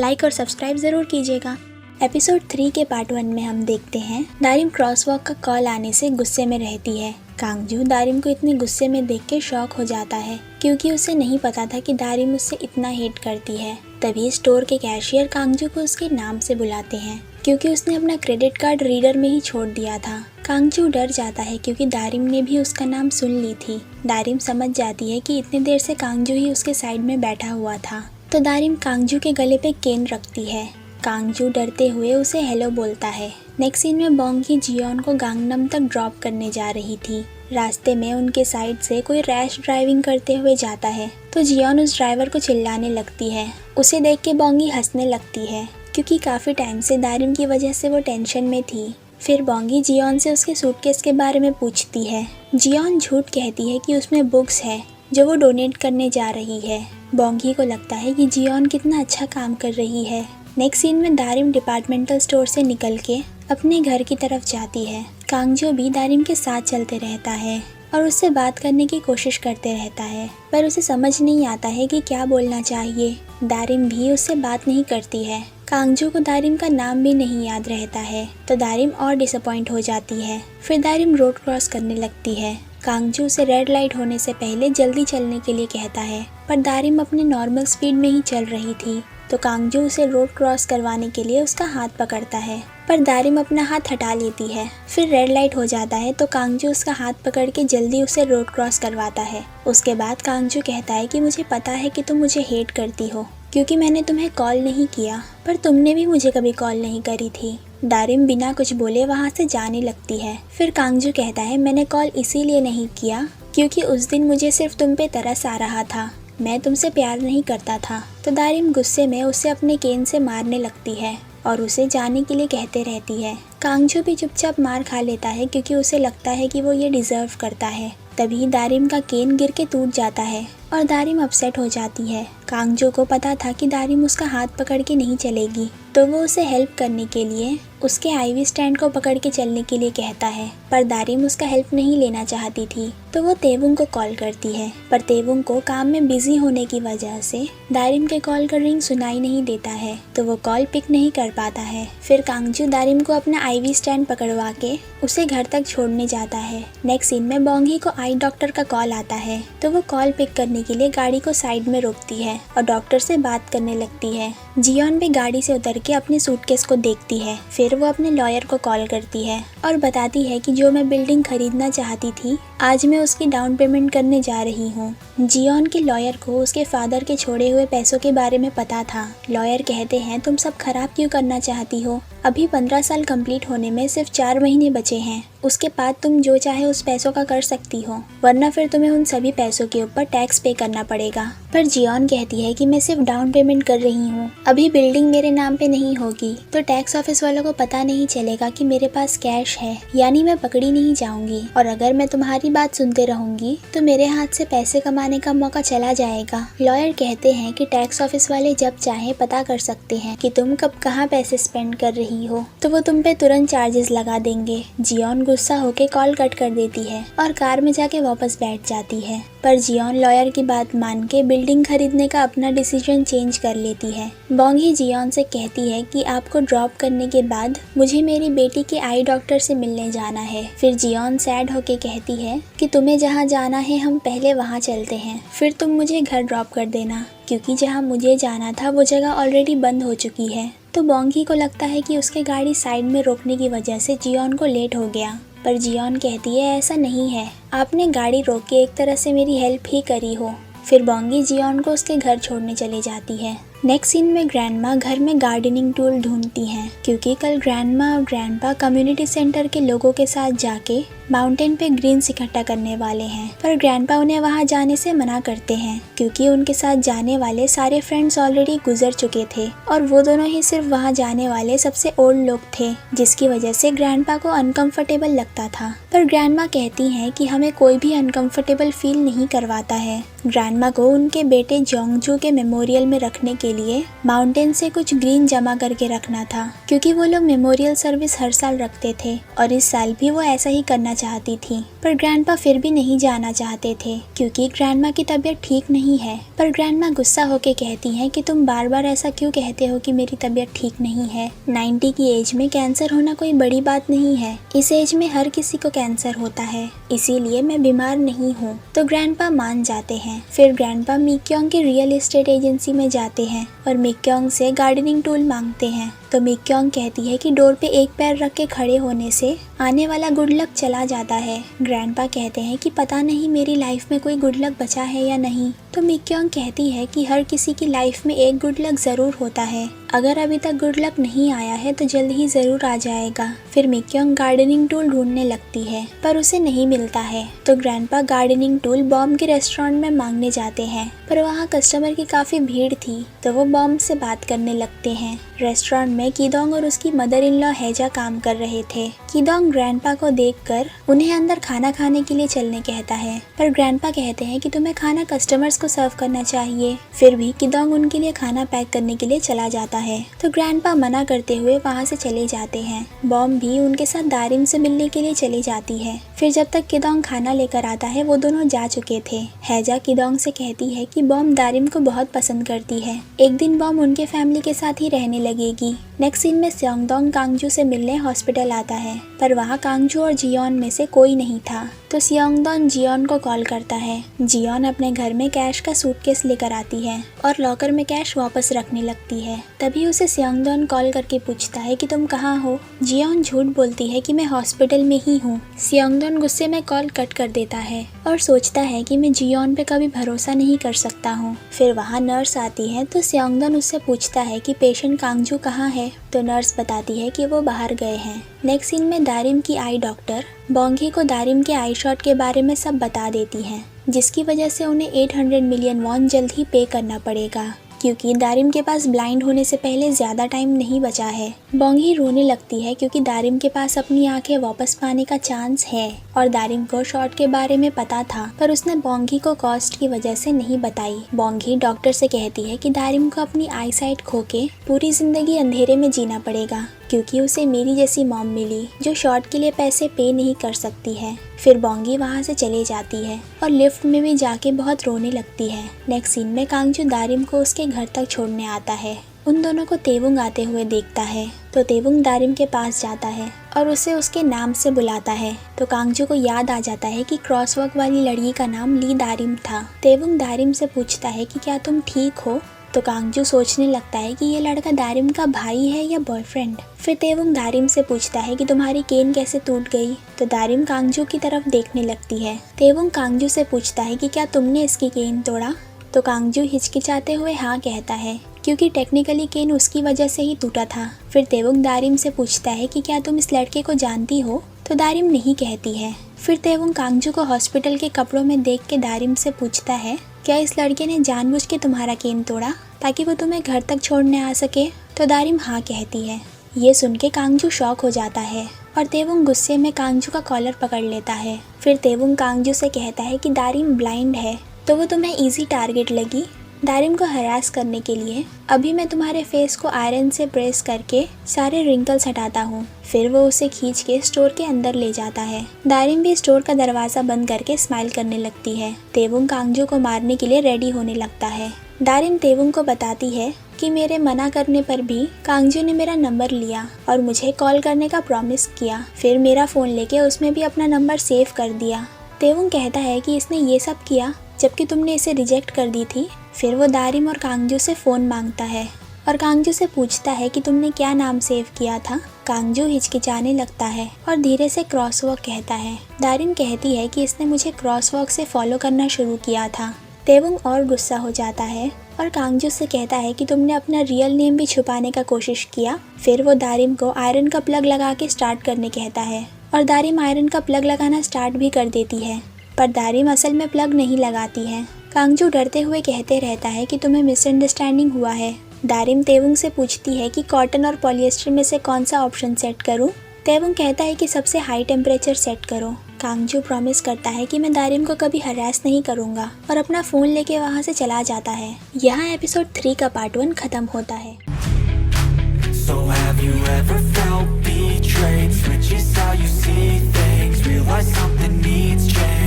Like और subscribe ज़रूर कीजिएगा। एपिसोड 3 के पार्ट 1 में हम देखते हैं दारिम क्रॉसवॉक का कॉल आने से गुस्से में रहती है। कांगजू दारिम को इतने गुस्से में देख के शॉक हो जाता है क्योंकि उसे नहीं पता था कि दारिम उससे इतना हेट करती है। तभी स्टोर के कैशियर कांगजू को उसके नाम से बुलाते हैं क्योंकि उसने अपना क्रेडिट कार्ड रीडर में ही छोड़ दिया था। कांगजू डर जाता है क्योंकि दारिम ने भी उसका नाम सुन ली थी। दारिम समझ जाती है कि इतनी देर से कांगजू ही उसके साइड में बैठा हुआ था, तो दारिम कांगजू के गले पे केन रखती है। कांगजू डरते हुए उसे हेलो बोलता है। नेक्स्ट सीन में बोंगी जियोन को गांगनम तक ड्रॉप करने जा रही थी। रास्ते में उनके साइड से कोई रैश ड्राइविंग करते हुए जाता है तो जियोन उस ड्राइवर को चिल्लाने लगती है। उसे देख के बोंगी हंसने लगती है क्योंकि काफ़ी टाइम से दारिम की वजह से वो टेंशन में थी। फिर बोंगी जियोन से उसके सूटकेस के बारे में पूछती है। जियोन झूठ कहती है कि उसमें बुक्स है जो वो डोनेट करने जा रही है। बोंगी को लगता है कि जियोन कितना अच्छा काम कर रही है। नेक्स्ट सीन में दारिम डिपार्टमेंटल स्टोर से निकल के अपने घर की तरफ जाती है। कांगजू भी दारिम के साथ चलते रहता है और उससे बात करने की कोशिश करते रहता है, पर उसे समझ नहीं आता है कि क्या बोलना चाहिए। दारिम भी उससे बात नहीं करती है। कांगजू को दारिम का नाम भी नहीं याद रहता है तो दारिम और डिसअपॉइंट हो जाती है। फिर दारिम रोड क्रॉस करने लगती है। कांगजू से रेड लाइट होने से पहले जल्दी चलने के लिए कहता है, पर दारिम अपने नॉर्मल स्पीड में ही चल रही थी तो कांगजू उसे रोड क्रॉस करवाने के लिए उसका हाथ पकड़ता है, पर दारिम अपना हाथ हटा लेती है। फिर रेड लाइट हो जाता है तो कांगजू उसका हाथ पकड़ के जल्दी उसे रोड क्रॉस करवाता है। उसके बाद कांगजू कहता है कि मुझे पता है कि तुम मुझे हेट करती हो क्योंकि मैंने तुम्हें कॉल नहीं किया, पर तुमने भी मुझे कभी कॉल नहीं करी थी। दारिम बिना कुछ बोले वहाँ से जाने लगती है। फिर कांगजू कहता है, मैंने कॉल इसीलिए नहीं किया क्योंकि उस दिन मुझे सिर्फ तुम पे तरस आ रहा था, मैं तुमसे प्यार नहीं करता था। तो दारिम गुस्से में उसे अपने केन से मारने लगती है और उसे जाने के लिए कहते रहती है। कांगजू भी चुपचाप मार खा लेता है क्योंकि उसे लगता है कि वो ये डिजर्व करता है। तभी दारिम का केन गिर के टूट जाता है और दारिम अपसेट हो जाती है। कांगजू को पता था कि दारिम उसका हाथ पकड़ के नहीं चलेगी तो वो उसे हेल्प करने के लिए उसके आईवी स्टैंड को पकड़ के चलने के लिए कहता है, पर दारिम उसका हेल्प नहीं लेना चाहती थी तो वो तेवुंग को कॉल करती है, पर तेवुंग को काम में बिजी होने की वजह से दारिम के कॉल का रिंग सुनाई नहीं देता है तो वो कॉल पिक नहीं कर पाता है। फिर कांगजू दारिम को अपना आईवी स्टैंड पकड़वा के उसे घर तक छोड़ने जाता है। नेक्स्ट सीन में बोंगी को आई डॉक्टर का कॉल आता है तो वो कॉल पिक करने के लिए गाड़ी को साइड में रोकती है और डॉक्टर से बात करने लगती है। जियोन भी गाड़ी से उतर के अपने सूटकेस को देखती है। फिर वो अपने लॉयर को कॉल करती है और बताती है कि जो मैं बिल्डिंग खरीदना चाहती थी आज मैं उसकी डाउन पेमेंट करने जा रही हूँ। जियोन के लॉयर को उसके फादर के छोड़े हुए पैसों के बारे में पता था। लॉयर कहते हैं, तुम सब खराब क्यों करना चाहती हो, अभी 15 साल कंप्लीट होने में सिर्फ 4 महीने बचे हैं, उसके बाद तुम जो चाहे उस पैसों का कर सकती हो, वरना फिर तुम्हें उन सभी पैसों के ऊपर टैक्स पे करना पड़ेगा। पर जियोन कहती है कि मैं सिर्फ डाउन पेमेंट कर रही हूँ, अभी बिल्डिंग मेरे नाम पे नहीं होगी तो टैक्स ऑफिस वालों को पता नहीं चलेगा कि मेरे पास कैश है, यानी मैं पकड़ी नहीं जाऊंगी, और अगर मैं तुम्हारी बात सुनते रहूंगी तो मेरे हाथ से पैसे कमाने का मौका चला जाएगा। लॉयर कहते हैं कि टैक्स ऑफिस वाले जब चाहे पता कर सकते हैं कि तुम कब कहाँ पैसे स्पेंड कर रही हो तो वो तुम पे तुरंत चार्जेस लगा देंगे। जियोन गुस्सा होके कॉल कट कर देती है और कार में जाके वापस बैठ जाती है, पर जियोन लॉयर की बात मान के बिल्डिंग खरीदने का अपना डिसीजन चेंज कर लेती है। बोंगी जियोन से कहती है कि आपको ड्रॉप करने के बाद मुझे मेरी बेटी के आई डॉक्टर से मिलने जाना है। फिर जियोन सैड होके कहती है कि तुम्हें जहाँ जाना है हम पहले वहाँ चलते हैं, फिर तुम मुझे घर ड्रॉप कर देना क्योंकि जहाँ मुझे जाना था वो जगह ऑलरेडी बंद हो चुकी है। तो बोंगी को लगता है कि उसके गाड़ी साइड में रोकने की वजह से जियोन को लेट हो गया, पर जियोन कहती है ऐसा नहीं है, आपने गाड़ी रोक के एक तरह से मेरी हेल्प ही करी हो। फिर बोंगी जियोन को उसके घर छोड़ने चली जाती है। नेक्स्ट सीन में ग्रैंडमा घर में गार्डनिंग टूल ढूंढती हैं क्योंकि कल ग्रैंडमा और ग्रैंडपा कम्युनिटी सेंटर के लोगों के साथ जाके माउंटेन पे ग्रीन्स इकट्ठा करने वाले हैं, पर ग्रैंडपा उन्हें वहां जाने से मना करते हैं क्योंकि उनके साथ जाने वाले सारे फ्रेंड्स ऑलरेडी गुजर चुके थे और वो दोनों ही सिर्फ वहां जाने वाले सबसे ओल्ड लोग थे, जिसकी वजह से ग्रैंडपा को अनकंफर्टेबल लगता था। पर ग्रैंडमा कहती हैं कि हमें कोई भी अनकंफर्टेबल फील नहीं करवाता है, ग्रैंडमा को उनके बेटे जोंगजू के मेमोरियल में रखने के लिए माउंटेन से कुछ ग्रीन जमा करके रखना था, क्योंकि वो लोग मेमोरियल सर्विस हर साल रखते थे और इस साल भी वो ऐसा ही करना चाहती थी। पर ग्रैंडपा फिर भी नहीं जाना चाहते थे क्योंकि ग्रैंडमा की तबीयत ठीक नहीं है। पर ग्रैंडमा गुस्सा होके कहती हैं कि तुम बार बार ऐसा क्यों कहते हो कि मेरी तबीयत ठीक नहीं है। 90 की एज में कैंसर होना कोई बड़ी बात नहीं है। इस एज में हर किसी को कैंसर होता है, इसीलिए मैं बीमार नहीं हूँ। तो ग्रैंडपा मान जाते हैं। फिर ग्रैंडपा मिक्योंग की रियल एस्टेट एजेंसी में जाते हैं और मिक्योंग से गार्डनिंग टूल मांगते हैं। तो मिक्योंग कहती है कि डोर पे एक पैर रख के खड़े होने से आने वाला गुड लक चला जाता है। ग्रैंडपा कहते हैं कि पता नहीं मेरी लाइफ में कोई गुड लक बचा है या नहीं। तो मिक्योंग कहती है कि हर किसी की लाइफ में एक गुड लक जरूर होता है, अगर अभी तक गुड लक नहीं आया है तो जल्द ही जरूर आ जाएगा। फिर मिक्योंग गार्डनिंग टूल ढूंढने लगती है पर उसे नहीं मिलता है। तो ग्रैंडपा गार्डनिंग टूल बॉम्ब के रेस्टोरेंट में मांगने जाते हैं, पर वहाँ कस्टमर की काफी भीड़ थी तो वो बॉम्ब से बात करने लगते हैं। रेस्टोरेंट में किदोंग और उसकी मदर इन लॉ हेजा काम कर रहे थे। किदोंग ग्रैंडपा को देखकर उन्हें अंदर खाना खाने के लिए चलने कहता है, पर ग्रैंडपा कहते हैं कि तुम्हें खाना कस्टमर्स को सर्व करना चाहिए। फिर भी किदोंग उनके लिए खाना पैक करने के लिए चला जाता है तो ग्रैंडपा मना करते हुए वहाँ से चले जाते हैं। बॉम्ब भी उनके साथ दारिम से मिलने के लिए चली जाती है। फिर जब तक किदोंग खाना लेकर आता है वो दोनों जा चुके थे। हेजा किदोंग से कहती है कि बॉम्ब दारिम को बहुत पसंद करती है, एक दिन बॉम्ब उनके फैमिली के साथ ही रहने लगेगी। नेक्स्ट सीन में स्योंगडोंग कांगजू से मिलने हॉस्पिटल आता है, पर वहाँ कांगजू और जियोन में से कोई नहीं था। तो स्योंगडोंग जियोन को कॉल करता है। जियोन अपने घर में कैश का सूटकेस लेकर आती है और लॉकर में कैश वापस रखने लगती है। तभी उसे स्योंगडोंग कॉल करके पूछता है कि तुम कहाँ हो। जियोन झूठ बोलती है कि मैं हॉस्पिटल में ही हूँ। स्योंगडोंग गुस्से में कॉल कट कर देता है और सोचता है कि मैं जियोन पे कभी भरोसा नहीं कर सकता हूँ। फिर वहाँ नर्स आती है तो स्योंगडोंग उससे पूछता है कि पेशेंट कांगजू कहाँ है। तो नर्स बताती है कि वो बाहर गए हैं। नेक्स्ट सीन में दारिम की आई डॉक्टर बोंगी को दारिम के आई शॉट के बारे में सब बता देती हैं, जिसकी वजह से उन्हें 800 मिलियन वॉन जल्द ही पे करना पड़ेगा, क्योंकि दारिम के पास ब्लाइंड होने से पहले ज़्यादा टाइम नहीं बचा है। बोंगी रोने लगती है क्योंकि दारिम के पास अपनी आंखें वापस पाने का चांस है और दारिम को शॉट के बारे में पता था, पर उसने बोंगी को कॉस्ट की वजह से नहीं बताई। बोंगी डॉक्टर से कहती है कि दारिम को अपनी आई साइट खो के पूरी जिंदगी अंधेरे में जीना पड़ेगा, क्योंकि उसे मेरी जैसी मॉम मिली जो शॉट के लिए पैसे पे नहीं कर सकती है। फिर बोंगी वहाँ से चली जाती है और लिफ्ट में भी जाके बहुत रोने लगती है। नेक्स्ट सीन में कांगजू दारिम को उसके घर तक छोड़ने आता है। उन दोनों को तेवुंग आते हुए देखता है तो तेवुंग दारिम के पास जाता है और उसे उसके नाम से बुलाता है। तो कांगजू को याद आ जाता है कि क्रॉसवॉक वाली लड़की का नाम ली दारिम था। तेवुंग दारिम से पूछता है कि क्या तुम ठीक हो। तो कांगजू सोचने लगता है कि ये लड़का दारिम का भाई है या बॉयफ्रेंड। फिर तेवुंग दारिम से पूछता है कि तुम्हारी केन कैसे टूट गई। तो दारिम कांगजू की तरफ देखने लगती है। तेवुंग कांगजू से पूछता है कि क्या तुमने इसकी केन तोड़ा। तो कांगजू हिचकिचाते हुए हाँ कहता है, क्योंकि टेक्निकली केन उसकी वजह से ही टूटा था। फिर तेवुंग दारिम से पूछता है कि क्या तुम इस लड़के को जानती हो। तो दारिम नहीं कहती है। फिर तेवुंग कांगजू को हॉस्पिटल के कपड़ों में देख के दारिम से पूछता है, क्या इस लड़के ने जानबूझ के तुम्हारा केन तोड़ा ताकि वो तुम्हें घर तक छोड़ने आ सके। तो दारिम हाँ कहती है। ये सुन के कांगजू शॉक हो जाता है और तेवुंग गुस्से में कांगजू का कॉलर पकड़ लेता है। फिर तेवुंग कांगजू से कहता है कि दारिम ब्लाइंड है तो वो तुम्हें इजी टारगेट लगी। दारिम को हरास करने के लिए अभी मैं तुम्हारे फेस को आयरन से प्रेस करके सारे रिंकल्स हटाता हूँ। फिर वो उसे खींच के स्टोर के अंदर ले जाता है। दारिम भी स्टोर का दरवाजा बंद करके स्माइल करने लगती है। तेवुंग कांगजू को मारने के लिए रेडी होने लगता है। दारिम तेवुंग को बताती है कि मेरे मना करने पर भी कांगजू ने मेरा नंबर लिया और मुझे कॉल करने का प्रॉमिस किया। फिर मेरा फ़ोन लेके उसमें भी अपना नंबर सेव कर दिया। तेवुंग कहता है कि इसने ये सब किया जबकि तुमने इसे रिजेक्ट कर दी थी। फिर वो दारिम और कांगजू से फ़ोन मांगता है और कांगजू से पूछता है कि तुमने क्या नाम सेव किया था। कांगजू हिचकिचाने लगता है और धीरे से क्रॉसवॉक कहता है। दारिम कहती है कि इसने मुझे क्रॉसवॉक से फॉलो करना शुरू किया था। तेवुंग और गुस्सा हो जाता है और कांगजू से कहता है कि तुमने अपना रियल नेम भी छुपाने का कोशिश किया। फिर वो दारिम को आयरन का प्लग लगा के स्टार्ट करने कहता है और दारिम आयरन का प्लग लगाना स्टार्ट भी कर देती है, पर दारिम असल में प्लग नहीं लगाती है। कांगजू डरते हुए कहते रहता है कि तुम्हें मिसअंडरस्टैंडिंग हुआ है। दारिम तेवुंग से पूछती है कि कॉटन और पॉलिएस्टर में से कौन सा ऑप्शन सेट करूं। तेवुंग कहता है कि सबसे हाई टेम्परेचर सेट करो। कांगजू प्रॉमिस करता है कि मैं दारिम को कभी हरास नहीं करूंगा और अपना फोन लेके वहाँ से चला जाता है। यहाँ एपिसोड 3 का पार्ट 1 खत्म होता है। So have you ever felt betrayed? Switches how you see things, realize something needs change.